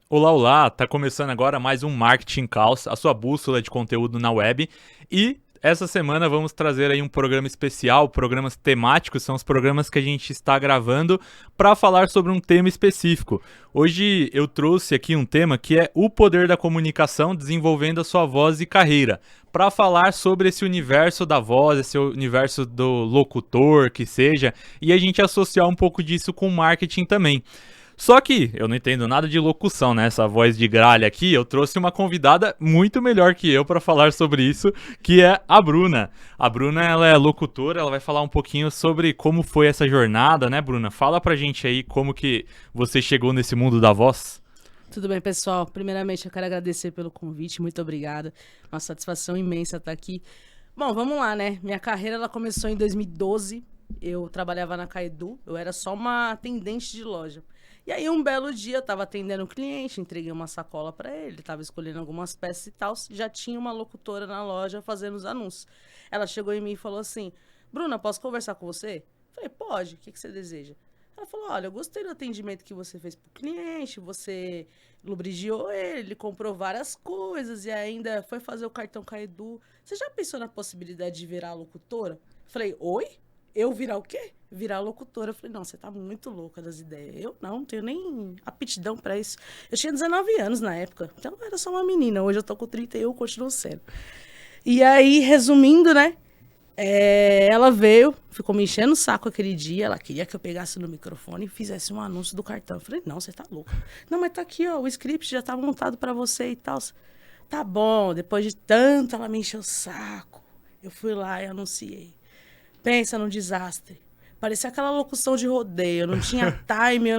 Olá, olá! Tá começando agora mais um Marketing Caos, a sua bússola de conteúdo na web. E essa semana vamos trazer aí um programa especial, programas temáticos, são os programas que a gente está gravando para falar sobre um tema específico. Hoje eu trouxe aqui um tema que é o poder da comunicação desenvolvendo a sua voz e carreira. Para falar sobre esse universo da voz, esse universo do locutor, que seja, e a gente associar um pouco disso com marketing também. Só que eu não entendo nada de locução, né? Essa voz de gralha aqui, eu trouxe uma convidada muito melhor que eu para falar sobre isso, que é a Bruna. A Bruna, ela é locutora, ela vai falar um pouquinho sobre como foi essa jornada, né, Bruna? Fala pra gente aí como que você chegou nesse mundo da voz. Tudo bem, pessoal? Primeiramente, eu quero agradecer pelo convite, muito obrigada. Uma satisfação imensa estar aqui. Bom, vamos lá, né? Minha carreira ela começou em 2012. Eu trabalhava na Caedu, eu era só uma atendente de loja. E aí, um belo dia, eu estava atendendo um cliente, entreguei uma sacola para ele, estava escolhendo algumas peças e tal. Já tinha uma locutora na loja fazendo os anúncios. Ela chegou em mim e falou assim: Bruna, posso conversar com você? Eu falei: pode, o que você deseja? Ela falou: olha, eu gostei do atendimento que você fez pro cliente, você lubrigiou ele comprou várias coisas e ainda foi fazer o cartão Caedu. Você já pensou na possibilidade de virar locutora? Falei: oi? Eu virar o quê? Virar locutora. Eu falei: não, você tá muito louca das ideias. Eu não tenho nem aptidão pra isso. Eu tinha 19 anos na época, então eu era só uma menina. Hoje eu tô com 31, continuo sendo. E aí, resumindo, né? Ela veio, ficou me enchendo o saco aquele dia. Ela queria que eu pegasse no microfone e fizesse um anúncio do cartão. Eu falei: não, você tá louca. Não, mas tá aqui, ó, o script já tá montado pra você e tal. Tá bom, depois de tanto ela me encheu o saco. Eu fui lá e anunciei. Pensa num desastre. Parecia aquela locução de rodeio. Eu não tinha time,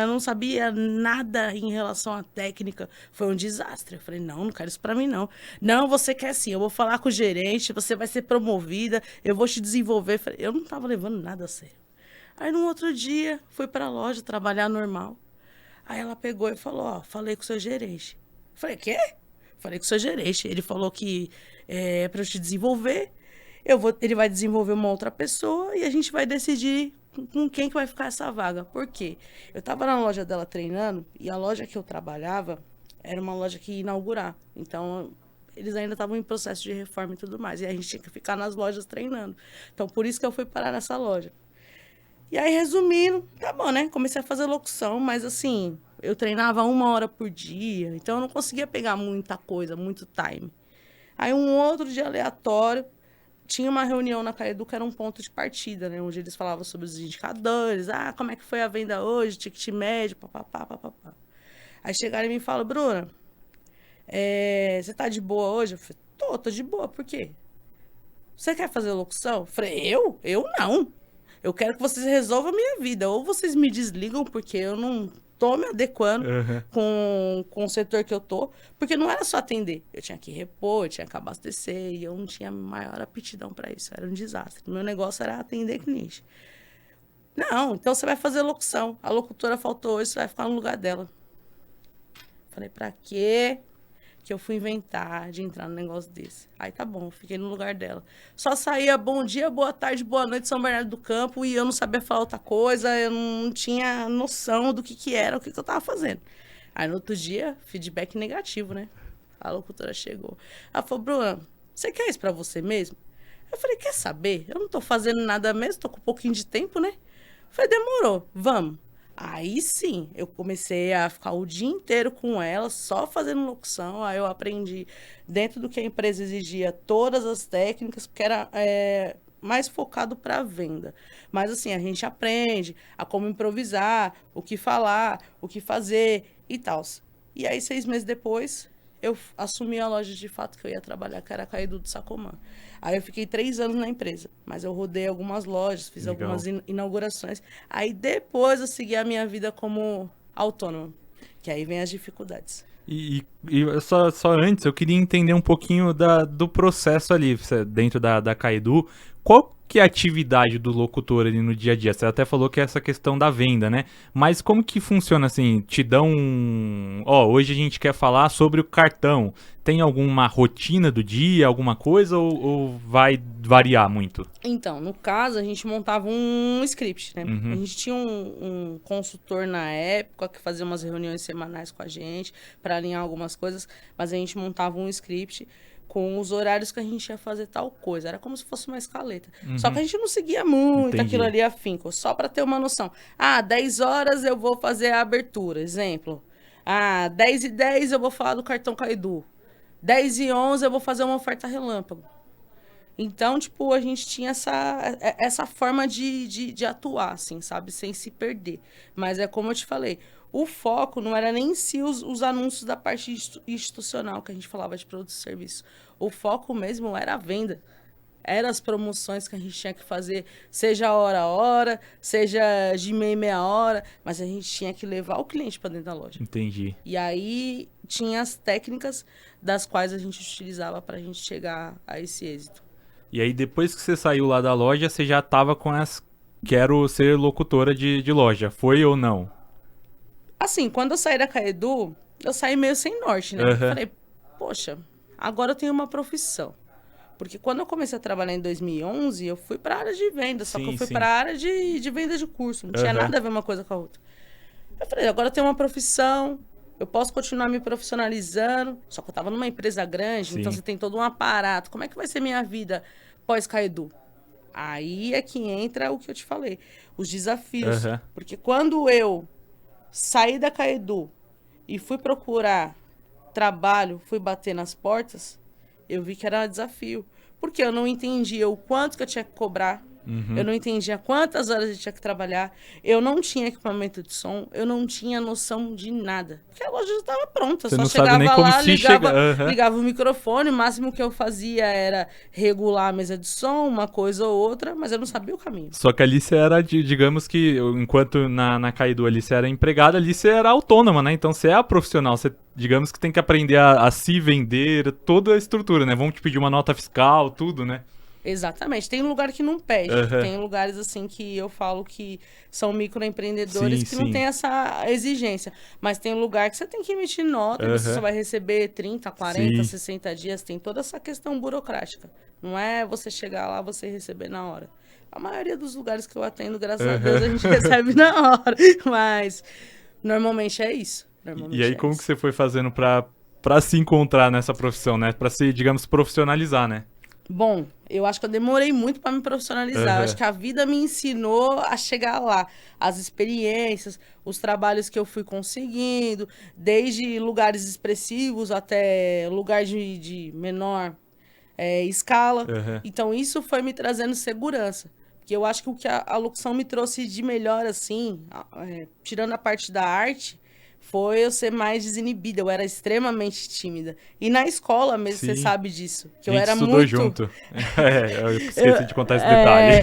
não sabia nada em relação à técnica. Foi um desastre. Eu falei: não, não quero isso pra mim, não. Não, você quer sim. Eu vou falar com o gerente, você vai ser promovida, eu vou te desenvolver. Eu não tava levando nada a sério. Aí, no outro dia, fui pra loja trabalhar normal. Aí ela pegou e falou: ó, falei com o seu gerente. Falei: quê? Falei com o seu gerente. Ele falou que é pra eu te desenvolver. Ele vai desenvolver uma outra pessoa e a gente vai decidir com quem que vai ficar essa vaga. Por quê? Eu estava na loja dela treinando e a loja que eu trabalhava era uma loja que ia inaugurar. Então, eles ainda estavam em processo de reforma e tudo mais. E a gente tinha que ficar nas lojas treinando. Então, por isso que eu fui parar nessa loja. E aí, resumindo, tá bom, né? Comecei a fazer locução, mas assim, eu treinava 1 hora por dia. Então, eu não conseguia pegar muita coisa, muito time. Aí, um outro dia aleatório, tinha uma reunião na Caedu que era um ponto de partida, né? Onde eles falavam sobre os indicadores, como é que foi a venda hoje, ticket médio, papapá, papapá. Aí chegaram e me falaram: Bruna, você tá de boa hoje? Eu falei: tô de boa, por quê? Você quer fazer locução? Eu falei: eu? Eu não. Eu quero que vocês resolvam a minha vida. Ou vocês me desligam, porque eu não tô me adequando Uhum. com o setor que eu tô. Porque não era só atender. Eu tinha que repor, eu tinha que abastecer. E eu não tinha maior aptidão para isso. Era um desastre. Meu negócio era atender cliente. Não, então você vai fazer locução. A locutora faltou hoje, você vai ficar no lugar dela. Falei: pra quê que eu fui inventar de entrar num negócio desse? Aí tá bom, fiquei no lugar dela. Só saía bom dia, boa tarde, boa noite, São Bernardo do Campo, e eu não sabia falar outra coisa, eu não tinha noção do que era, o que eu tava fazendo. Aí no outro dia, feedback negativo, né? A locutora chegou. Ela falou: Bruna, você quer isso pra você mesmo? Eu falei: quer saber? Eu não tô fazendo nada mesmo, tô com um pouquinho de tempo, né? Eu falei: demorou, vamos. Aí sim, eu comecei a ficar o dia inteiro com ela, só fazendo locução. Aí eu aprendi, dentro do que a empresa exigia, todas as técnicas, porque era mais focado para a venda. Mas assim, a gente aprende a como improvisar, o que falar, o que fazer e tal. E aí, 6 meses depois, eu assumi a loja de fato que eu ia trabalhar, que era a Caedu do Sacomã. Aí eu fiquei 3 anos na empresa, mas eu rodei algumas lojas, fiz Legal. algumas inaugurações. Aí depois eu segui a minha vida como autônoma, que aí vem as dificuldades. Só antes, eu queria entender um pouquinho do processo ali, dentro da Kaidu. que é a atividade do locutor ali no dia a dia? Você até falou que é essa questão da venda, né? Mas como que funciona assim? Te dão hoje a gente quer falar sobre o cartão. Tem alguma rotina do dia, alguma coisa ou vai variar muito? Então, no caso, a gente montava um script, né? Uhum. A gente tinha um consultor na época que fazia umas reuniões semanais com a gente para alinhar algumas coisas, mas a gente montava um script com os horários que a gente ia fazer tal coisa. Era como se fosse uma escaleta. Só que a gente não seguia muito Entendi. aquilo ali afinco, só para ter uma noção. 10 horas eu vou fazer a abertura, exemplo. 10h10 eu vou falar do cartão Caidu. 10h11 eu vou fazer uma oferta relâmpago. Então, tipo, a gente tinha essa forma de atuar, assim, sabe? Sem se perder. Mas é como eu te falei, o foco não era nem em si os anúncios da parte institucional que a gente falava de produto e serviço. O foco mesmo era a venda. Eram as promoções que a gente tinha que fazer, seja hora a hora, seja de meia em meia hora, mas a gente tinha que levar o cliente para dentro da loja. Entendi. E aí tinha as técnicas das quais a gente utilizava para a gente chegar a esse êxito. E aí depois que você saiu lá da loja, você já tava com as... Quero ser locutora de loja. Foi ou não? Assim, quando eu saí da Caedu, eu saí meio sem norte, né? Uhum. Falei, poxa, agora eu tenho uma profissão. Porque quando eu comecei a trabalhar em 2011, eu fui para a área de venda, só que eu fui para a área de venda de curso, não tinha nada a ver uma coisa com a outra. Eu falei, agora eu tenho uma profissão, eu posso continuar me profissionalizando, só que eu estava numa empresa grande, então você tem todo um aparato. Como é que vai ser minha vida pós-Caedu? Aí é que entra o que eu te falei, os desafios. Porque quando eu saí da Caedu e fui procurar trabalho, fui bater nas portas, eu vi que era um desafio. Porque eu não entendia o quanto que eu tinha que cobrar, eu não entendia quantas horas eu tinha que trabalhar, eu não tinha equipamento de som, eu não tinha noção de nada. Porque a loja já estava pronta, Você só não chegava sabe nem como lá, se ligava o microfone, o máximo que eu fazia era regular a mesa de som, uma coisa ou outra, mas eu não sabia o caminho. Só que ali você era, digamos que, enquanto na Caidu ali você era empregada, ali você era autônoma, né? Então você é a profissional, você, digamos que tem que aprender a se vender, toda a estrutura, né? Vão te pedir uma nota fiscal, tudo, né? Exatamente. Tem lugar que não pede. Tem lugares, assim, que eu falo que são microempreendedores que não tem essa exigência. Mas tem lugar que você tem que emitir nota e você só vai receber 30, 40, 60 dias. Tem toda essa questão burocrática. Não é você chegar lá, você receber na hora. A maioria dos lugares que eu atendo, graças a Deus, a gente recebe na hora. Mas normalmente é isso. E aí como que você foi fazendo pra se encontrar nessa profissão, né? Pra se, digamos, profissionalizar, né? Bom, eu acho que eu demorei muito para me profissionalizar. Eu acho que a vida me ensinou a chegar lá. As experiências, os trabalhos que eu fui conseguindo, desde lugares expressivos até lugar de menor escala. Então, isso foi me trazendo segurança. Porque eu acho que o que a locução me trouxe de melhor, assim, tirando a parte da arte, foi eu ser mais desinibida. Eu era extremamente tímida. E na escola mesmo, você sabe disso. Que eu era muito... junto. Eu esqueci de contar esse detalhe.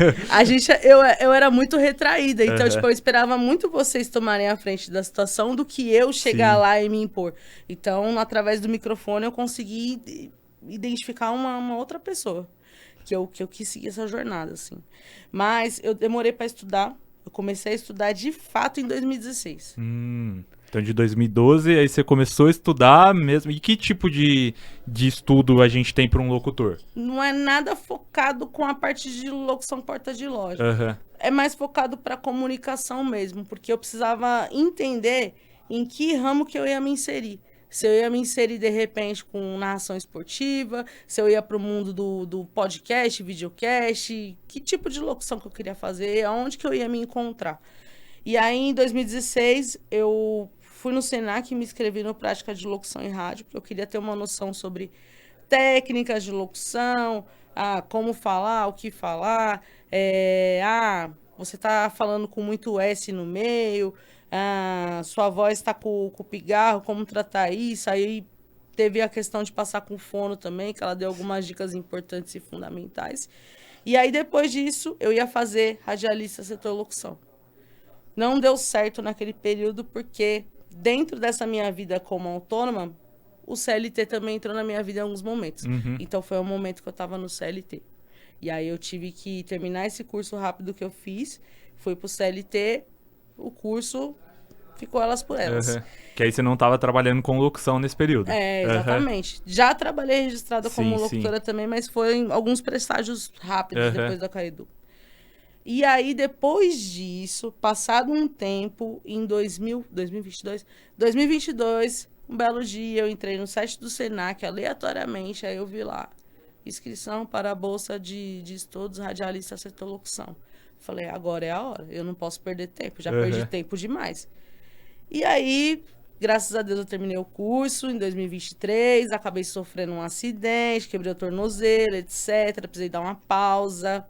Eu era muito retraída. Então, tipo, eu esperava muito vocês tomarem a frente da situação do que eu chegar lá e me impor. Então, através do microfone, eu consegui identificar uma outra pessoa. Que eu quis seguir essa jornada, assim. Mas eu demorei para estudar. Eu comecei a estudar, de fato, em 2016. Então, de 2012, aí você começou a estudar mesmo. E que tipo de estudo a gente tem para um locutor? Não é nada focado com a parte de locução porta de loja. É mais focado para comunicação mesmo, porque eu precisava entender em que ramo que eu ia me inserir. Se eu ia me inserir, de repente, com narração esportiva, se eu ia para o mundo do podcast, videocast, que tipo de locução que eu queria fazer, aonde que eu ia me encontrar. E aí, em 2016, eu fui no Senac e me inscrevi no Prática de Locução em Rádio, porque eu queria ter uma noção sobre técnicas de locução, como falar, o que falar, você está falando com muito S no meio, sua voz está com pigarro, como tratar isso. Aí teve a questão de passar com fono também, que ela deu algumas dicas importantes e fundamentais. E aí, depois disso, eu ia fazer radialista setor locução. Não deu certo naquele período, porque dentro dessa minha vida como autônoma, o CLT também entrou na minha vida em alguns momentos. Então, foi um momento que eu estava no CLT. E aí eu tive que terminar esse curso rápido que eu fiz, fui pro CLT, o curso ficou elas por elas. Aham. Que aí você não estava trabalhando com locução nesse período. É, Aham. exatamente. Já trabalhei registrada como Sim, sim. locutora também, mas foi em alguns prestágios rápidos Aham. depois da Caedu. E aí, depois disso, passado um tempo, em 2022, um belo dia, eu entrei no site do Senac, aleatoriamente, aí eu vi lá, inscrição para a Bolsa de Estudos Radialista Setor Locução. Falei, agora é a hora, eu não posso perder tempo, já perdi Aham. tempo demais. E aí, graças a Deus, eu terminei o curso em 2023, acabei sofrendo um acidente, quebrei o tornozelo, etc. Precisei dar uma pausa.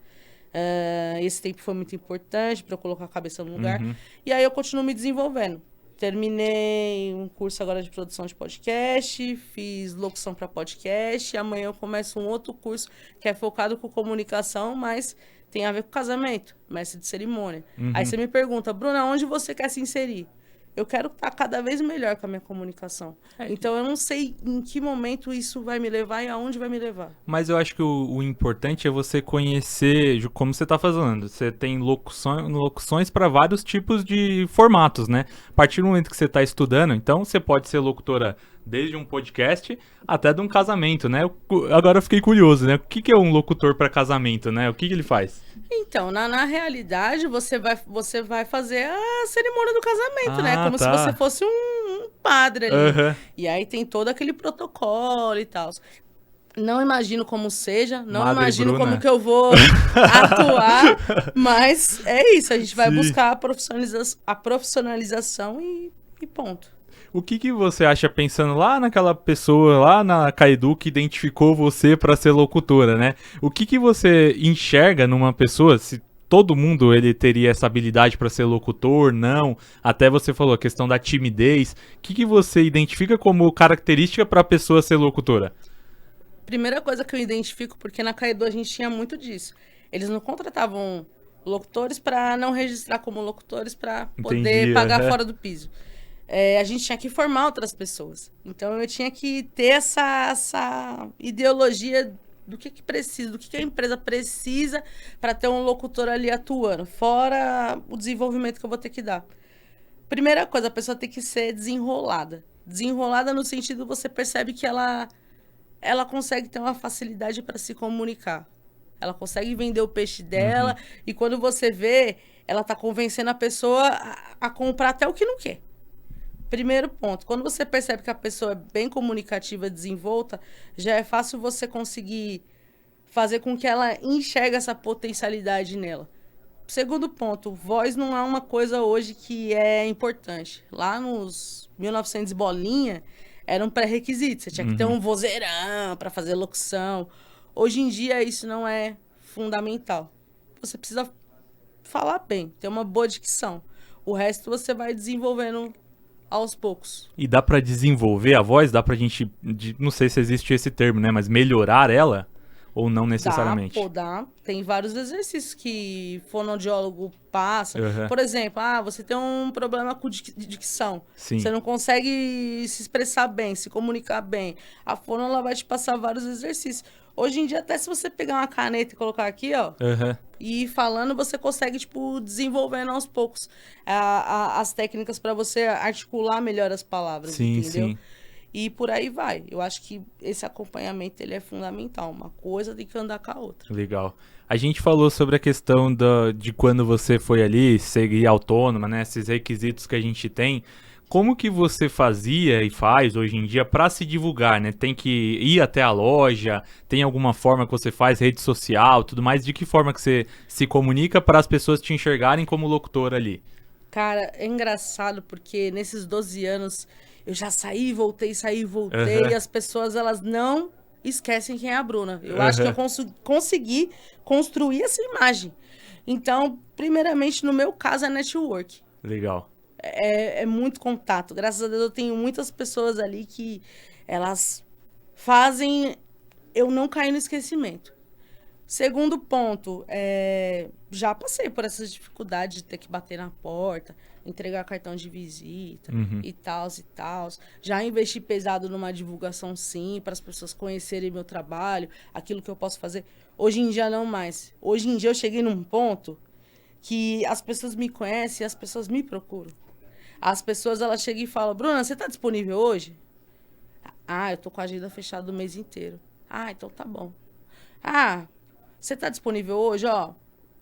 Esse tempo foi muito importante para eu colocar a cabeça no lugar. Uhum. E aí eu continuo me desenvolvendo. Terminei um curso agora de produção de podcast, fiz locução para podcast, e amanhã eu começo um outro curso que é focado com comunicação, mas tem a ver com casamento, mestre de cerimônia. Aí você me pergunta, Bruna, onde você quer se inserir? Eu quero estar cada vez melhor com a minha comunicação. Então, eu não sei em que momento isso vai me levar e aonde vai me levar. Mas eu acho que o importante é você conhecer, como você está falando, você tem locuções para vários tipos de formatos, né? A partir do momento que você está estudando, então você pode ser locutora desde um podcast até de um casamento, né? Agora eu fiquei curioso, né? O que é um locutor para casamento, né? O que ele faz? Então, na realidade, você vai fazer a cerimônia do casamento, né? Como se você fosse um padre ali. Uhum. E aí tem todo aquele protocolo e tal. Não imagino como seja, não Madre imagino Bruna. como que eu vou atuar, mas é isso, a gente vai Sim. buscar a profissionalização e ponto. O que você acha, pensando lá naquela pessoa, lá na Caedu, que identificou você para ser locutora, né? O que você enxerga numa pessoa, se todo mundo ele teria essa habilidade para ser locutor, não? Até você falou a questão da timidez. O que você identifica como característica para a pessoa ser locutora? Primeira coisa que eu identifico, porque na Caedu a gente tinha muito disso. Eles não contratavam locutores para não registrar como locutores para poder pagar fora do piso. A gente tinha que formar outras pessoas. Então, eu tinha que ter essa ideologia do que precisa, do que a empresa precisa para ter um locutor ali atuando, fora o desenvolvimento que eu vou ter que dar. Primeira coisa, a pessoa tem que ser desenrolada. Desenrolada no sentido, você percebe que ela consegue ter uma facilidade para se comunicar. Ela consegue vender o peixe dela e quando você vê, ela está convencendo a pessoa a comprar até o que não quer. Primeiro ponto, quando você percebe que a pessoa é bem comunicativa, desenvolta, já é fácil você conseguir fazer com que ela enxergue essa potencialidade nela. Segundo ponto, voz não é uma coisa hoje que é importante. Lá nos 1900 bolinha, era um pré-requisito. Você tinha que ter um vozeirão para fazer locução. Hoje em dia, isso não é fundamental. Você precisa falar bem, ter uma boa dicção. O resto você vai desenvolvendo aos poucos. E dá pra desenvolver a voz? Dá pra gente, não sei se existe esse termo, né? Mas melhorar ela? Ou não necessariamente? Dá. Tem vários exercícios que fonoaudiólogo passa. Uhum. Por exemplo, você tem um problema com dicção. Sim. Você não consegue se expressar bem, se comunicar bem. A fono ela vai te passar vários exercícios. Hoje em dia, até se você pegar uma caneta e colocar aqui, ó, e ir falando, você consegue, desenvolvendo aos poucos as técnicas para você articular melhor as palavras, entendeu? Sim. E por aí vai. Eu acho que esse acompanhamento ele é fundamental. Uma coisa tem que andar com a outra. Legal. A gente falou sobre a questão de quando você foi ali, seguir autônoma, né? Esses requisitos que a gente tem. Como que você fazia e faz hoje em dia para se divulgar, né? Tem que ir até a loja? Tem alguma forma que você faz, rede social, tudo mais? De que forma que você se comunica para as pessoas te enxergarem como locutor ali? Cara, é engraçado porque nesses 12 anos eu já saí e voltei, e as pessoas elas não esquecem quem é a Bruna. Eu acho que eu consegui construir essa imagem. Então, primeiramente, no meu caso, é network. Legal. É muito contato. Graças a Deus eu tenho muitas pessoas ali que elas fazem eu não cair no esquecimento. Segundo ponto, já passei por essas dificuldades de ter que bater na porta, entregar cartão de visita e tal, e tal. Já investi pesado numa divulgação, sim, para as pessoas conhecerem meu trabalho, aquilo que eu posso fazer. Hoje em dia, não mais. Hoje em dia, eu cheguei num ponto que as pessoas me conhecem e as pessoas me procuram. As pessoas, elas chegam e falam, Bruna, você está disponível hoje? Ah, eu tô com a agenda fechada o mês inteiro. Ah, então tá bom. Ah, você tá disponível hoje? Ó,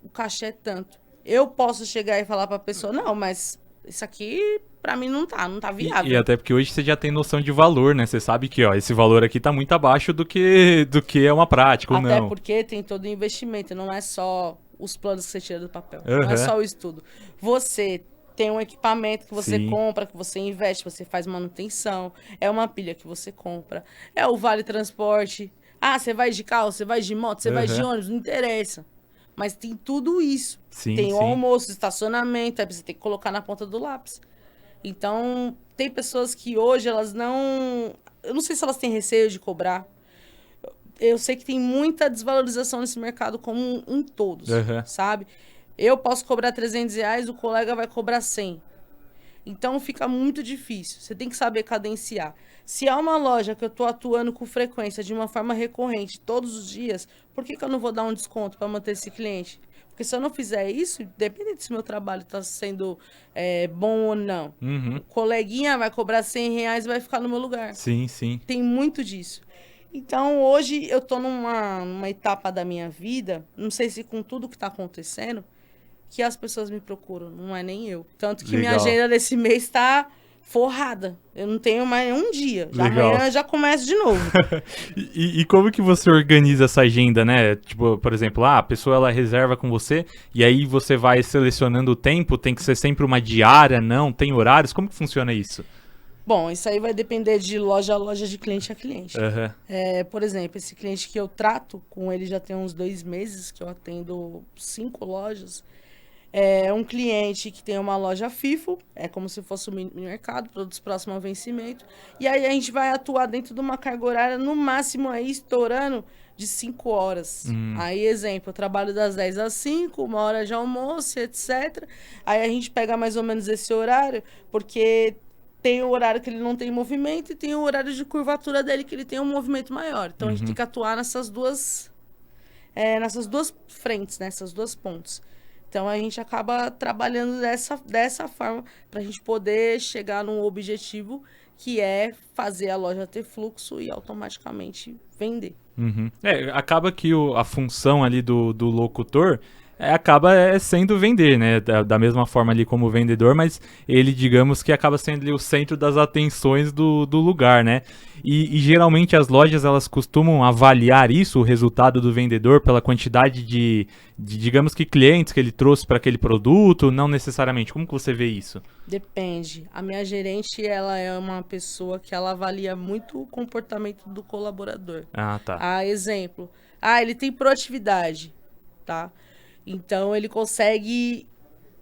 o cachê é tanto. Eu posso chegar e falar pra pessoa, não, mas isso aqui pra mim não tá E viável. até porque hoje você já tem noção de valor, né? Você sabe que, ó, esse valor aqui tá muito abaixo do que é uma prática ou Até não. porque tem todo o investimento, não é só os planos que você tira do papel. Não é Aham. só o estudo. Você tem um equipamento que você Sim. compra, que você investe, você faz manutenção. É uma pilha que você compra. É o vale transporte. Ah, você vai de carro, você vai de moto, você vai de Aham. ônibus, não interessa. Mas tem tudo isso. Sim, Tem o sim. almoço, estacionamento, aí você tem que colocar na ponta do lápis. Então, tem pessoas que hoje elas não. Eu não sei se elas têm receio de cobrar. Eu sei que tem muita desvalorização nesse mercado como em todos, Aham. sabe? Eu posso cobrar R$ 300, o colega vai cobrar 100. Então fica muito difícil. Você tem que saber cadenciar. Se é uma loja que eu estou atuando com frequência, de uma forma recorrente, todos os dias, por que eu não vou dar um desconto para manter esse cliente? Porque se eu não fizer isso, independente se meu trabalho está sendo bom ou não, o Uhum. coleguinha vai cobrar R$ 100 e vai ficar no meu lugar. Sim, sim. Tem muito disso. Então, hoje eu tô numa etapa da minha vida, não sei se com tudo que tá acontecendo, que as pessoas me procuram, não é nem eu. Tanto que minha Legal. agenda desse mês tá forrada. Eu não tenho mais nenhum dia. Já Legal. amanhã eu já começo de novo. E como que você organiza essa agenda, né? Tipo, por exemplo, a pessoa ela reserva com você e aí você vai selecionando o tempo, tem que ser sempre uma diária, não? Tem horários? Como que funciona isso? Bom, isso aí vai depender de loja a loja, de cliente a cliente. Aham. Por exemplo, esse cliente que eu trato, com ele já tem uns 2 meses que eu atendo 5 lojas. É um cliente que tem uma loja FIFO, é como se fosse um mini mercado, produtos próximos ao vencimento. E aí a gente vai atuar dentro de uma carga horária, no máximo aí estourando de 5 horas. Aí, exemplo, eu trabalho das 10 às 5, 1 hora de almoço, etc. Aí a gente pega mais ou menos esse horário, porque tem o horário que ele não tem movimento e tem o horário de curvatura dele que ele tem um movimento maior. Então a gente tem que atuar nessas duas frentes, nessas duas pontes. Então a gente acaba trabalhando dessa forma para a gente poder chegar num objetivo que é fazer a loja ter fluxo e automaticamente vender. Uhum. Acaba que a função ali do locutor acaba sendo vender, né? Da mesma forma ali como vendedor, mas ele, digamos que acaba sendo ali o centro das atenções do lugar, né? E geralmente as lojas, elas costumam avaliar isso, o resultado do vendedor, pela quantidade digamos que clientes que ele trouxe para aquele produto, não necessariamente. Como que você vê isso? Depende. A minha gerente, ela é uma pessoa que ela avalia muito o comportamento do colaborador. Ah, tá. Exemplo. Ele tem proatividade, tá? Então, ele consegue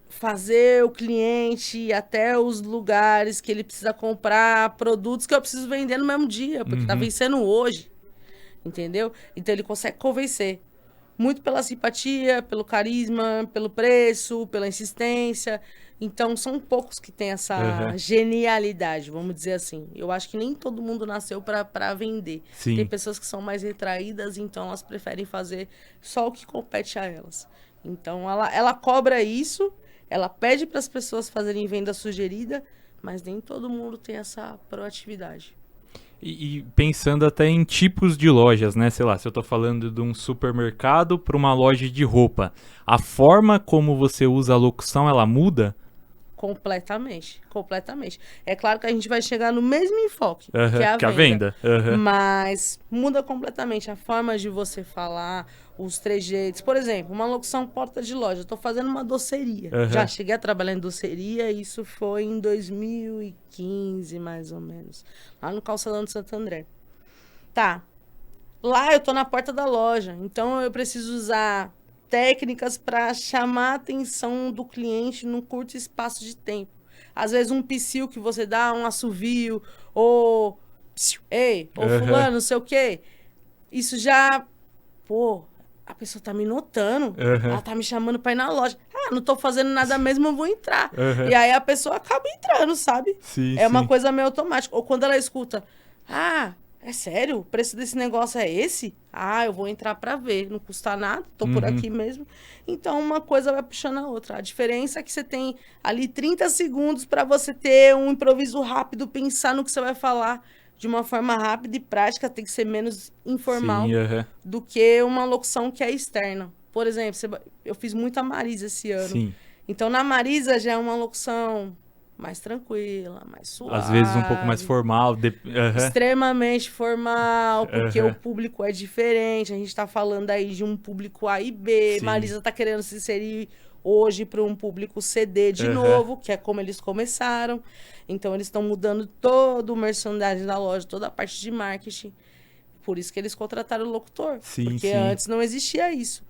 fazer o cliente ir até os lugares que ele precisa comprar produtos que eu preciso vender no mesmo dia, porque tá vencendo hoje, entendeu? Então, ele consegue convencer. Muito pela simpatia, pelo carisma, pelo preço, pela insistência. Então, são poucos que têm essa Aham. genialidade, vamos dizer assim. Eu acho que nem todo mundo nasceu para vender. Tem Sim. pessoas que são mais retraídas, então elas preferem fazer só o que compete a elas. Então, ela cobra isso, ela pede para as pessoas fazerem venda sugerida, mas nem todo mundo tem essa proatividade. E pensando até em tipos de lojas, né? Sei lá, se eu tô falando de um supermercado para uma loja de roupa, a forma como você usa a locução, ela muda? Completamente, completamente. É claro que a gente vai chegar no mesmo enfoque, que Aham, é a que a venda. venda. Aham. Mas muda completamente a forma de você falar, os trejeitos. Por exemplo, uma locução porta de loja. Eu tô fazendo uma doceria. Já Aham. cheguei a trabalhar em doceria, isso foi em 2015, mais ou menos. Lá no Calçadão de Santo André. Tá. Lá eu tô na porta da loja, então eu preciso usar técnicas para chamar a atenção do cliente num curto espaço de tempo. Às vezes um psiu que você dá, um assovio, ou psiu, ei, ou Aham. fulano, não sei o quê. Isso já, pô, a pessoa tá me notando, Uhum. ela tá me chamando pra ir na loja. Ah, não tô fazendo nada mesmo, eu vou entrar. Uhum. E aí a pessoa acaba entrando, sabe? Sim, É uma sim. coisa meio automática. Ou quando ela escuta, ah, é sério? O preço desse negócio é esse? Ah, eu vou entrar pra ver. Não custa nada, tô por Uhum. aqui mesmo. Então uma coisa vai puxando a outra. A diferença é que você tem ali 30 segundos pra você ter um improviso rápido, pensar no que você vai falar de uma forma rápida e prática, tem que ser menos informal Sim, aham. do que uma locução que é externa. Por exemplo, eu fiz muita Marisa esse ano. Sim. Então, na Marisa já é uma locução mais tranquila, mais Às vezes um pouco mais suave, formal. Aham. extremamente formal, porque o Aham. público é diferente. A gente está falando aí de um público A e B. Sim. Marisa está querendo se inserir hoje para um público CD de Aham. novo, que é como eles começaram. Então, eles estão mudando todo o merchandising da loja, toda a parte de marketing. Por isso que eles contrataram o locutor. Sim, Porque sim. antes não existia isso.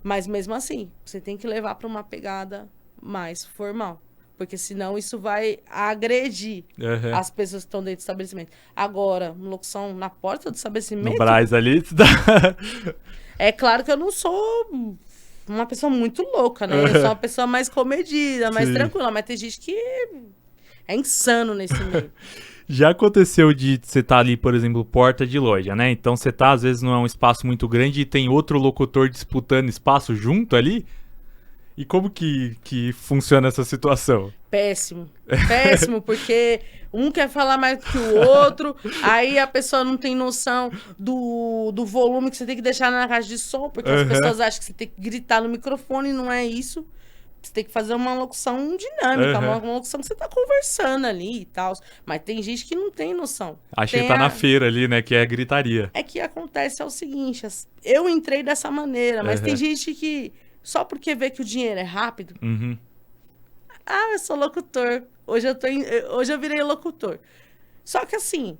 Mas mesmo assim, você tem que levar para uma pegada mais formal. Porque senão isso vai agredir Aham. as pessoas que estão dentro do estabelecimento. Agora, uma locução na porta do No estabelecimento, Brás ali, tu dá... é claro que eu não sou uma pessoa muito louca, né? Eu sou uma pessoa mais comedida, mais Sim. tranquila. Mas tem gente que é insano nesse meio. Já aconteceu de você estar ali, por exemplo, porta de loja, né? Então você tá, às vezes, não é um espaço muito grande e tem outro locutor disputando espaço junto ali? E como que funciona essa situação? Péssimo. Péssimo, porque um quer falar mais que o outro, aí a pessoa não tem noção do volume que você tem que deixar na caixa de som, porque as Aham. pessoas acham que você tem que gritar no microfone e não é isso. Você tem que fazer uma locução dinâmica, Aham. uma locução que você tá conversando ali e tal. Mas tem gente que não tem noção. Achei que Tem tá na a- feira ali, né? Que é gritaria. É que acontece é o seguinte, eu entrei dessa maneira, mas tem Aham. gente que só porque vê que o dinheiro é rápido, Uhum. ah, eu sou locutor. Hoje eu virei locutor. Só que assim,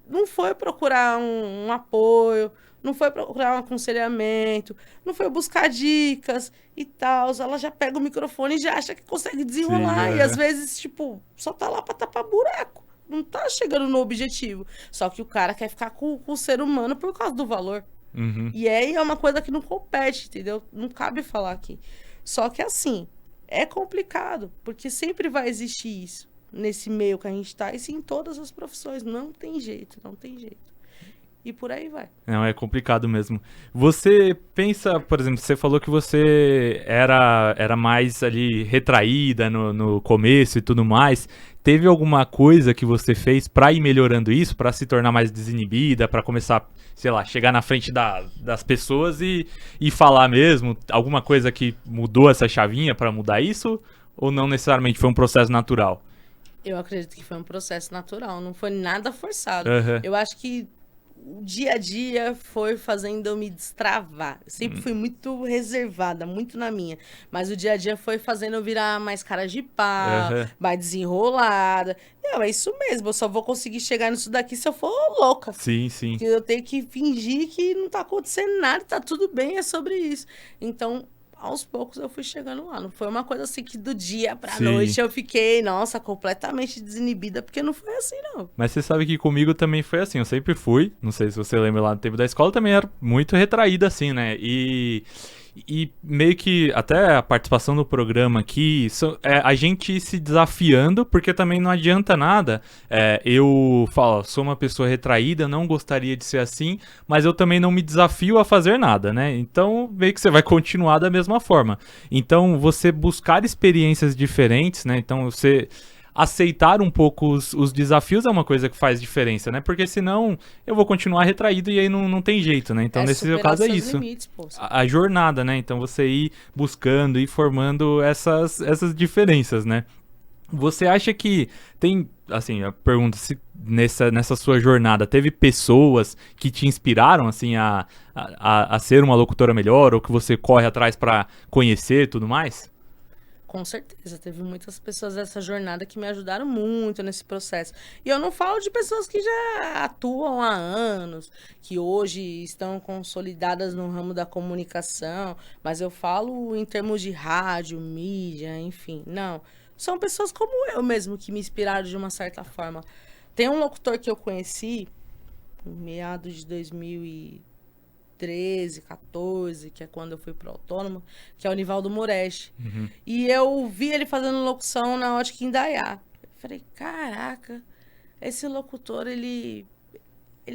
não foi procurar um apoio, não foi procurar um aconselhamento, não foi buscar dicas e tal. Ela já pega o microfone e já acha que consegue desenrolar. Sim, E às aham. vezes, tipo, só tá lá pra tapar buraco. Não tá chegando no objetivo. Só que o cara quer ficar com o ser humano por causa do valor. Uhum. E aí é uma coisa que não compete, entendeu? Não cabe falar aqui. Só que assim, é complicado, porque sempre vai existir isso nesse meio que a gente tá, e sim em todas as profissões. Não tem jeito, não tem jeito. E por aí vai. Não, é complicado mesmo. Você pensa, por exemplo, você falou que você era mais ali retraída no começo e tudo mais. Teve alguma coisa que você fez pra ir melhorando isso, pra se tornar mais desinibida, pra começar, sei lá, chegar na frente das pessoas e falar mesmo? Alguma coisa que mudou essa chavinha pra mudar isso? Ou não necessariamente foi um processo natural? Eu acredito que foi um processo natural, não foi nada forçado. Aham. Eu acho que o dia a dia foi fazendo eu me destravar. Eu sempre fui muito reservada, muito na minha. Mas o dia a dia foi fazendo eu virar mais cara de pau, Aham. mais desenrolada. Não, é isso mesmo. Eu só vou conseguir chegar nisso daqui se eu for louca. Sim, sim. Porque eu tenho que fingir que não tá acontecendo nada, tá tudo bem, é sobre isso. Então, aos poucos eu fui chegando lá. Não foi uma coisa assim que do dia pra Sim. noite eu fiquei, nossa, completamente desinibida, porque não foi assim, não. Mas você sabe que comigo também foi assim, eu sempre fui, não sei se você lembra lá no tempo da escola, eu também era muito retraído assim, né? E meio que até a participação no programa aqui, a gente se desafiando, porque também não adianta nada. Eu falo, sou uma pessoa retraída, não gostaria de ser assim, mas eu também não me desafio a fazer nada, né? Então meio que você vai continuar da mesma forma. Então você buscar experiências diferentes, né? Então você aceitar um pouco os desafios é uma coisa que faz diferença, né? Porque senão eu vou continuar retraído e aí não tem jeito, né? Então, nesse seu superar caso é seus isso. limites, pô. A jornada, né? Então, você ir buscando e formando essas diferenças, né? Você acha que tem, assim, eu pergunto se nessa sua jornada teve pessoas que te inspiraram, assim, a ser uma locutora melhor ou que você corre atrás pra conhecer e tudo mais? Com certeza, teve muitas pessoas dessa jornada que me ajudaram muito nesse processo. E eu não falo de pessoas que já atuam há anos, que hoje estão consolidadas no ramo da comunicação, mas eu falo em termos de rádio, mídia, enfim. Não, são pessoas como eu mesmo que me inspiraram de uma certa forma. Tem um locutor que eu conheci em meados de 2013, 2013, 14, que é quando eu fui pro autônomo, que é o Nivaldo Moretti. E eu vi ele fazendo locução na Ótica Indaiá. Eu falei, caraca, esse locutor, ele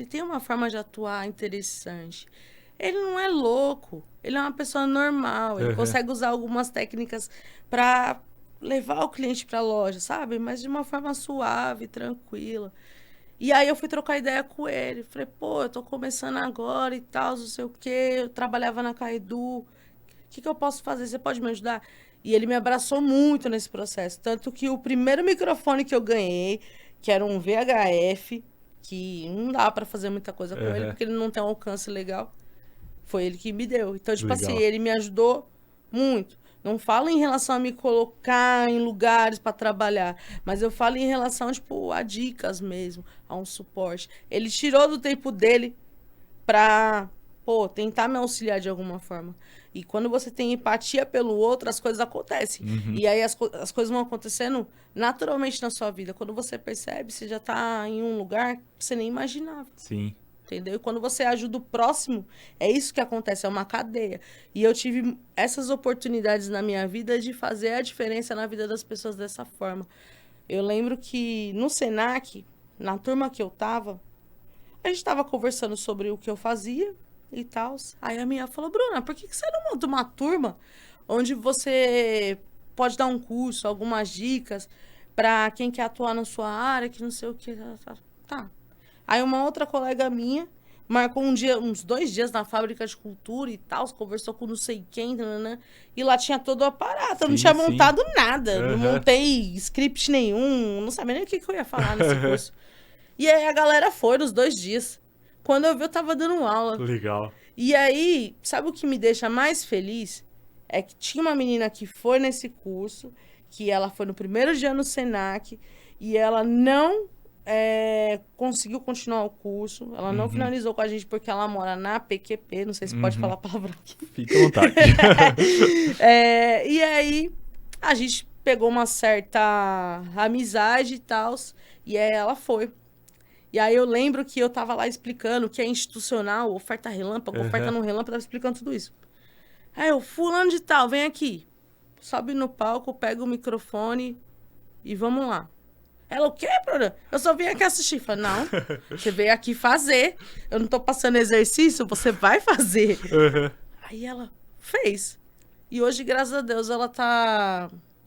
tem uma forma de atuar interessante. Ele não é louco, ele é uma pessoa normal, ele consegue usar algumas técnicas para levar o cliente para a loja, sabe? Mas de uma forma suave, tranquila. E aí eu fui trocar ideia com ele. Falei, pô, eu tô começando agora e tal, não sei o quê. Eu trabalhava na Caidu. O que eu posso fazer? Você pode me ajudar? E ele me abraçou muito nesse processo. Tanto que o primeiro microfone que eu ganhei, que era um VHF, que não dá para fazer muita coisa com ele, porque ele não tem um alcance legal, foi ele que me deu. Então, tipo assim, ele me ajudou muito. Não falo em relação a me colocar em lugares para trabalhar, mas eu falo em relação, tipo, a dicas mesmo, a um suporte. Ele tirou do tempo dele pra, pô, tentar me auxiliar de alguma forma. E quando você tem empatia pelo outro, as coisas acontecem. E aí as coisas vão acontecendo naturalmente na sua vida. Quando você percebe, você já tá em um lugar que você nem imaginava. Sim. Entendeu? E quando você ajuda o próximo, é isso que acontece, é uma cadeia. E eu tive essas oportunidades na minha vida de fazer a diferença na vida das pessoas dessa forma. Eu lembro que no Senac, na turma que eu tava, a gente tava conversando sobre o que eu fazia e tal. Aí a minha falou, Bruna, por que você não monta uma turma onde você pode dar um curso, algumas dicas para quem quer atuar na sua área, que não sei o que. Tá. Aí uma outra colega minha marcou uns 2 dias na fábrica de cultura e tal, conversou com não sei quem, né? E lá tinha todo o aparato. Eu não tinha montado nada, não montei script nenhum, não sabia nem o que eu ia falar nesse curso. E aí a galera foi nos 2 dias. Quando eu vi, eu tava dando aula. Legal. E aí, sabe o que me deixa mais feliz? É que tinha uma menina que foi nesse curso, que ela foi no primeiro dia no Senac, e ela não conseguiu continuar o curso. Ela não finalizou com a gente porque ela mora na PQP. Não sei se pode falar a palavra aqui. Fica à vontade. E aí, a gente pegou uma certa amizade e tal. E aí ela foi. E aí eu lembro que eu tava lá explicando o que é institucional, oferta relâmpago, oferta no relâmpago. Tava explicando tudo isso. Aí eu, fulano de tal, vem aqui. Sobe no palco, pega o microfone e vamos lá. Ela, o quê, Bruna? Eu só vim aqui assistir. Falei, não, você veio aqui fazer. Eu não tô passando exercício, você vai fazer. Aí ela fez. E hoje, graças a Deus, ela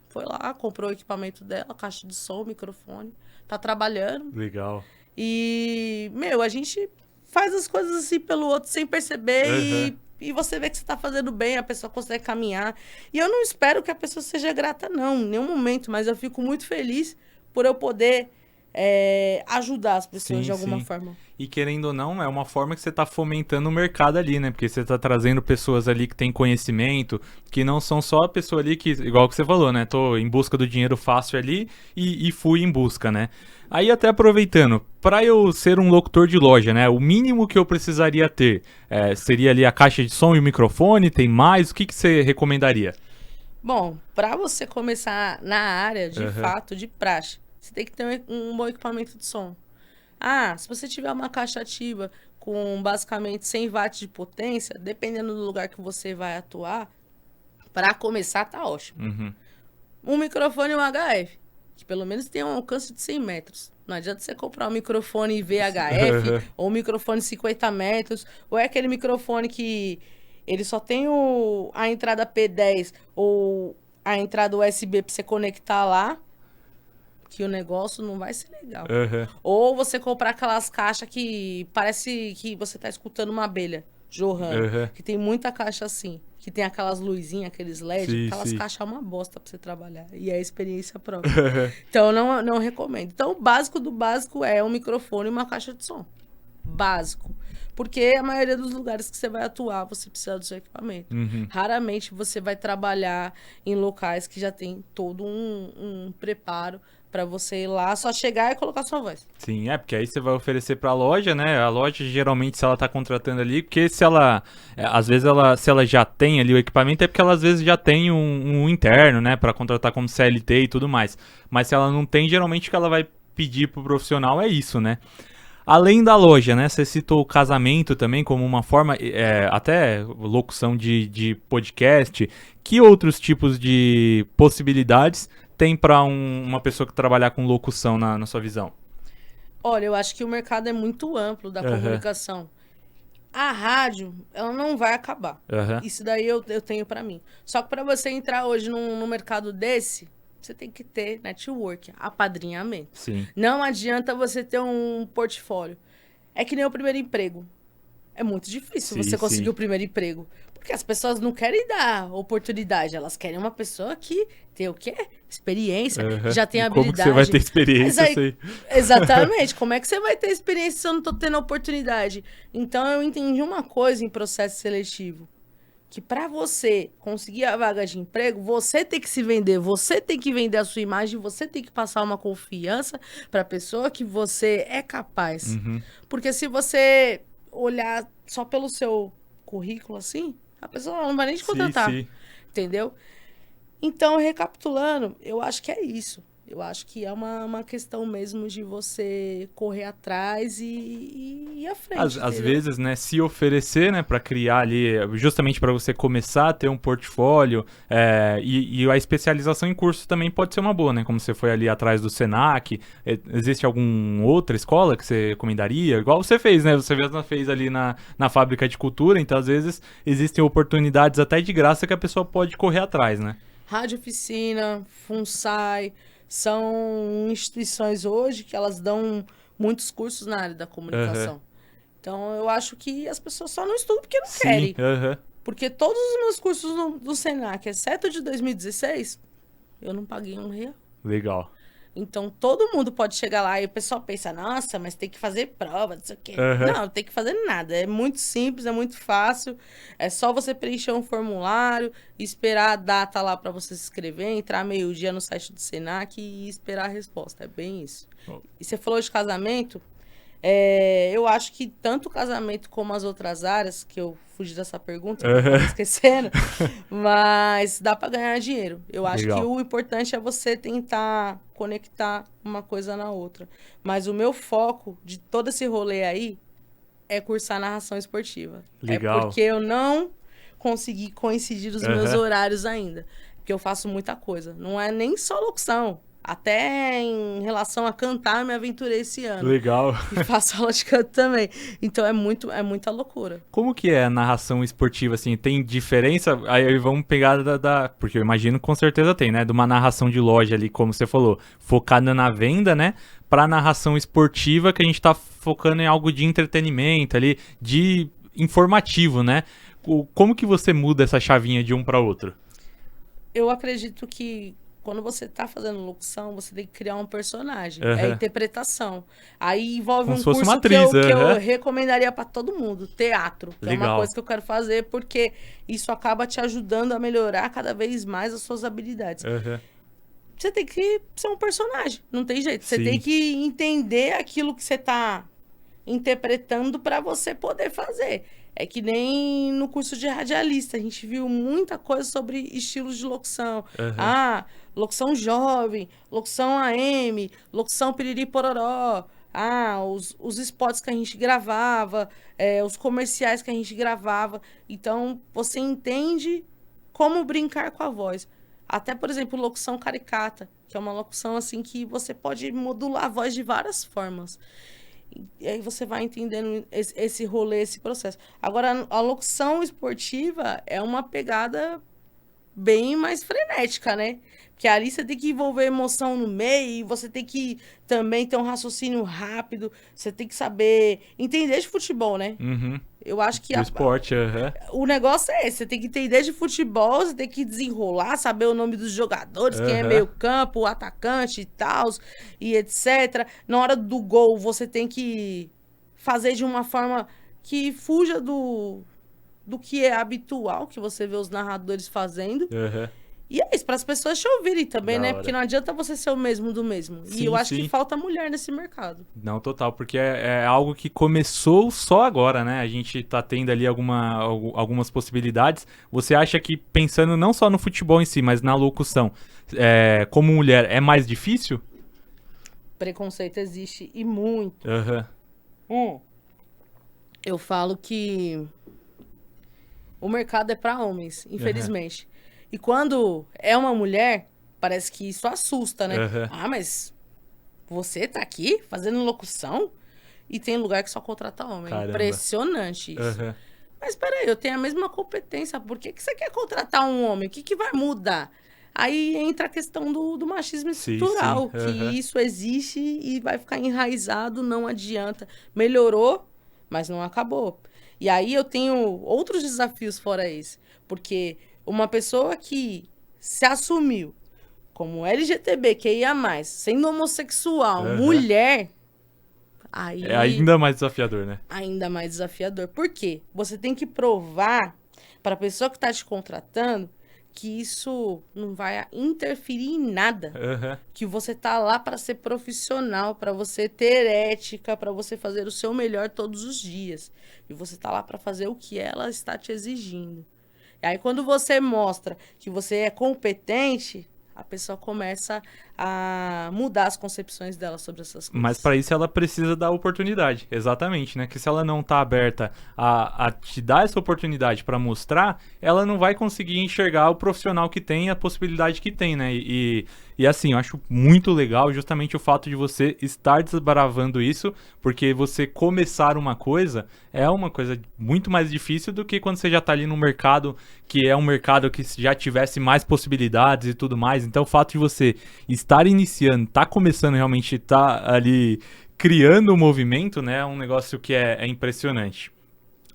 foi lá, comprou o equipamento dela, caixa de som, microfone. Tá trabalhando. Legal. E, a gente faz as coisas assim pelo outro sem perceber e você vê que você tá fazendo bem, a pessoa consegue caminhar. E eu não espero que a pessoa seja grata, não, em nenhum momento, mas eu fico muito feliz por eu poder ajudar as pessoas de alguma forma. E querendo ou não, é uma forma que você está fomentando o mercado ali, né? Porque você está trazendo pessoas ali que têm conhecimento, que não são só a pessoa ali que, igual que você falou, né? Tô em busca do dinheiro fácil ali e fui em busca, né? Aí até aproveitando, para eu ser um locutor de loja, né? O mínimo que eu precisaria ter seria ali a caixa de som e o microfone, tem mais? O que você recomendaria? Bom, para você começar na área, de fato, de praxe, você tem que ter um bom equipamento de som. Se você tiver uma caixa ativa com basicamente 100 watts de potência, dependendo do lugar que você vai atuar, para começar tá ótimo. Um microfone e um HF, que pelo menos tem um alcance de 100 metros. Não adianta você comprar um microfone VHF ou um microfone 50 metros, ou é aquele microfone que ele só tem a entrada P10 ou a entrada USB para você conectar lá, que o negócio não vai ser legal. Ou você comprar aquelas caixas que parece que você tá escutando uma abelha jorrando. Que tem muita caixa assim, que tem aquelas luzinhas, aqueles LED, aquelas caixas é uma bosta pra você trabalhar. E é experiência própria. Então, eu não recomendo. Então, o básico do básico é um microfone e uma caixa de som. Básico. Porque a maioria dos lugares que você vai atuar, você precisa do seu equipamento. Raramente você vai trabalhar em locais que já tem todo um preparo para você ir lá, só chegar e colocar sua voz. Sim, porque aí você vai oferecer para a loja, né? A loja, geralmente, se ela tá contratando ali, porque se ela, às vezes, se ela já tem ali o equipamento, é porque ela, às vezes, já tem um interno, né? Para contratar como CLT e tudo mais. Mas se ela não tem, geralmente, o que ela vai pedir pro profissional é isso, né? Além da loja, né? Você citou o casamento também como uma forma, até locução de podcast. Que outros tipos de possibilidades tem para uma pessoa que trabalhar com locução na sua visão? Olha, eu acho que o mercado é muito amplo da Aham. comunicação. A rádio, ela não vai acabar. Aham. Isso daí eu tenho pra mim. Só que pra você entrar hoje num mercado desse, você tem que ter network, apadrinhamento. Sim. Não adianta você ter um portfólio. É que nem o primeiro emprego. É muito difícil Sim, você conseguir sim. o primeiro emprego. Porque as pessoas não querem dar oportunidade. Elas querem uma pessoa que tem o quê? Experiência, que Aham. já tem E habilidade. como que você vai ter Mas experiência? aí, Sei. exatamente. Como é que você vai ter experiência se eu não tô tendo oportunidade? Então, eu entendi uma coisa em processo seletivo. Que para você conseguir a vaga de emprego, você tem que se vender, você tem que vender a sua imagem, você tem que passar uma confiança para a pessoa que você é capaz. Uhum. Porque se você olhar só pelo seu currículo assim, a pessoa não vai nem te contratar, Sim. entendeu? Então, recapitulando, eu acho que é isso. Eu acho que é uma questão mesmo de você correr atrás e ir à frente. Às entendeu? vezes, né, se oferecer, né, para criar ali, justamente para você começar a ter um portfólio, e a especialização em curso também pode ser uma boa, né, como você foi ali atrás do Senac. Existe alguma outra escola que você recomendaria? Igual você fez, né, você mesmo fez ali na fábrica de cultura, então às vezes existem oportunidades até de graça que a pessoa pode correr atrás, né? Rádio Oficina, FUNSAI, são instituições hoje que elas dão muitos cursos na área da comunicação. Então, eu acho que as pessoas só não estudam porque não querem. Aham. Porque todos os meus cursos do Senac, exceto o de 2016, eu não paguei R$1. Legal. Então, todo mundo pode chegar lá e o pessoal pensa, nossa, mas tem que fazer prova, não sei o quê. Aham. Não, tem que fazer nada. É muito simples, é muito fácil. É só você preencher um formulário, esperar a data lá para você se inscrever, entrar meio-dia no site do Senac e esperar a resposta. É bem isso. Bom. E você falou de casamento, eu acho que tanto o casamento como as outras áreas, que eu fugi dessa pergunta, eu acabei esquecendo, mas dá para ganhar dinheiro. Eu acho Legal. que o importante é você tentar conectar uma coisa na outra. Mas o meu foco de todo esse rolê aí é cursar narração esportiva. Legal. É porque eu não consegui coincidir os meus horários ainda. Porque eu faço muita coisa. Não é nem só locução. Até em relação a cantar, eu me aventurei esse ano. Legal. E faço aula de canto também. Então é muita loucura. Como que é a narração esportiva, assim? Tem diferença? Aí vamos pegar porque eu imagino que com certeza tem, né? De uma narração de loja ali, como você falou, focada na venda, né? Pra narração esportiva, que a gente tá focando em algo de entretenimento ali, de informativo, né? Como que você muda essa chavinha de um para outro? Eu acredito que quando você tá fazendo locução, você tem que criar um personagem. É Aham. interpretação. Aí envolve Como um se fosse curso uma atriz, que eu aham. recomendaria para todo mundo. Teatro. Que é uma Legal. coisa que eu quero fazer, porque isso acaba te ajudando a melhorar cada vez mais as suas habilidades. Aham. Você tem que ser um personagem. Não tem jeito. Você Sim. tem que entender aquilo que você tá interpretando para você poder fazer. É que nem no curso de radialista, a gente viu muita coisa sobre estilos de locução. Aham. Ah, locução jovem, locução AM, locução piriri pororó. Ah, os spots que a gente gravava, os comerciais que a gente gravava. Então, você entende como brincar com a voz. Até, por exemplo, locução caricata, que é uma locução assim que você pode modular a voz de várias formas. E aí você vai entendendo esse rolê, esse processo. Agora, a locução esportiva é uma pegada bem mais frenética, né? Porque ali você tem que envolver emoção no meio, você tem que também ter um raciocínio rápido, você tem que saber entender de futebol, né? Uhum. Eu acho que Do esporte, aham. o negócio é esse, você tem que entender de futebol, você tem que desenrolar, saber o nome dos jogadores, quem é Aham. meio campo, o atacante e tal, e etc. Na hora do gol, você tem que fazer de uma forma que fuja do que é habitual, que você vê os narradores fazendo. Aham. E é isso, para as pessoas te ouvirem também, Da né? hora. Porque não adianta você ser o mesmo do mesmo. Sim, E eu acho sim. que falta mulher nesse mercado. Não, total, porque é algo que começou só agora, né? A gente tá tendo ali algumas possibilidades. Você acha que, pensando não só no futebol em si, mas na locução, como mulher, é mais difícil? Preconceito existe e muito. Aham. Eu falo que o mercado é para homens, infelizmente. E quando é uma mulher, parece que isso assusta, né? Ah, mas você tá aqui fazendo locução? E tem lugar que só contrata homem. Caramba. Impressionante isso. Mas peraí, eu tenho a mesma competência. Por que você quer contratar um homem? O que vai mudar? Aí entra a questão do machismo estrutural, que isso existe e vai ficar enraizado, não adianta. Melhorou, mas não acabou. E aí eu tenho outros desafios fora esse. Porque uma pessoa que se assumiu como LGBTQIA+, sendo homossexual, mulher, aí... É ainda mais desafiador, né? Ainda mais desafiador. Por quê? Você tem que provar para a pessoa que está te contratando que isso não vai interferir em nada. Que você tá lá para ser profissional, para você ter ética, para você fazer o seu melhor todos os dias. E você tá lá para fazer o que ela está te exigindo. E aí, quando você mostra que você é competente, a pessoa começa a mudar as concepções dela sobre essas coisas. Mas para isso ela precisa da oportunidade, exatamente, né? Que se ela não tá aberta a te dar essa oportunidade para mostrar, ela não vai conseguir enxergar o profissional que tem e a possibilidade que tem, né? E assim, eu acho muito legal justamente o fato de você estar desbravando isso, porque você começar uma coisa é uma coisa muito mais difícil do que quando você já tá ali no mercado, que é um mercado que já tivesse mais possibilidades e tudo mais. Então o fato de você estar iniciando, tá começando realmente, tá ali criando um movimento, né? É um negócio que é impressionante.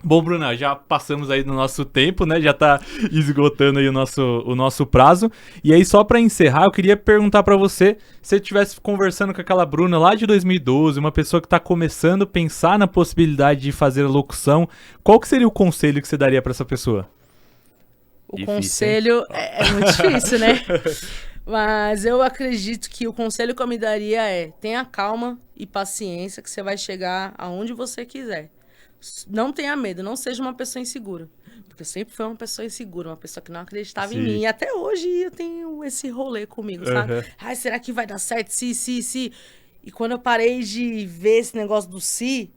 Bom, Bruna, já passamos aí do nosso tempo, né? Já tá esgotando aí o nosso prazo. E aí, só pra encerrar, eu queria perguntar pra você, se você estivesse conversando com aquela Bruna lá de 2012, uma pessoa que tá começando a pensar na possibilidade de fazer a locução, qual que seria o conselho que você daria pra essa pessoa? O conselho é muito difícil, né? Mas eu acredito que o conselho que eu me daria é: tenha calma e paciência que você vai chegar aonde você quiser. Não tenha medo, não seja uma pessoa insegura. Porque eu sempre fui uma pessoa insegura, uma pessoa que não acreditava em mim. E até hoje eu tenho esse rolê comigo, sabe? Ai, será que vai dar certo? Se. E quando eu parei de ver esse negócio do se,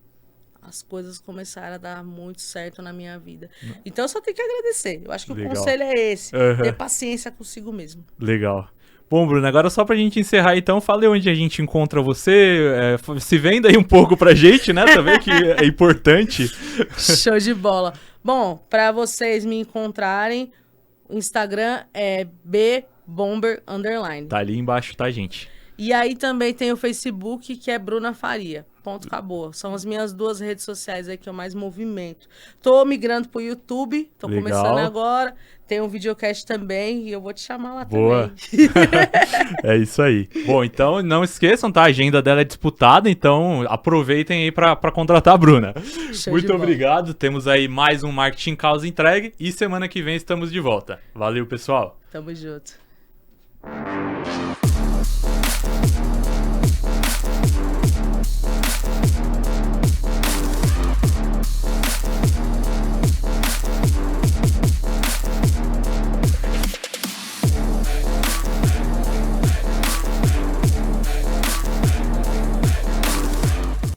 as coisas começaram a dar muito certo na minha vida. Então eu só tenho que agradecer. Eu acho que o conselho é esse: ter paciência consigo mesmo. Legal. Bom, Bruno, agora só pra gente encerrar, então, fale onde a gente encontra você, se venda aí um pouco pra gente, né, também, que é importante. Show de bola. Bom, pra vocês me encontrarem, o Instagram é bbomber_. Tá ali embaixo, tá, gente? E aí também tem o Facebook, que é Bruna Faria. Ponto, acabou. São as minhas duas redes sociais aí que eu mais movimento. Tô migrando pro YouTube, tô começando agora. Tem um videocast também e eu vou te chamar lá também. É isso aí. Bom, então não esqueçam, tá? A agenda dela é disputada, então aproveitem aí pra contratar a Bruna. Muito obrigado. Temos aí mais um Marketing Caos entregue e semana que vem estamos de volta. Valeu, pessoal. Tamo junto.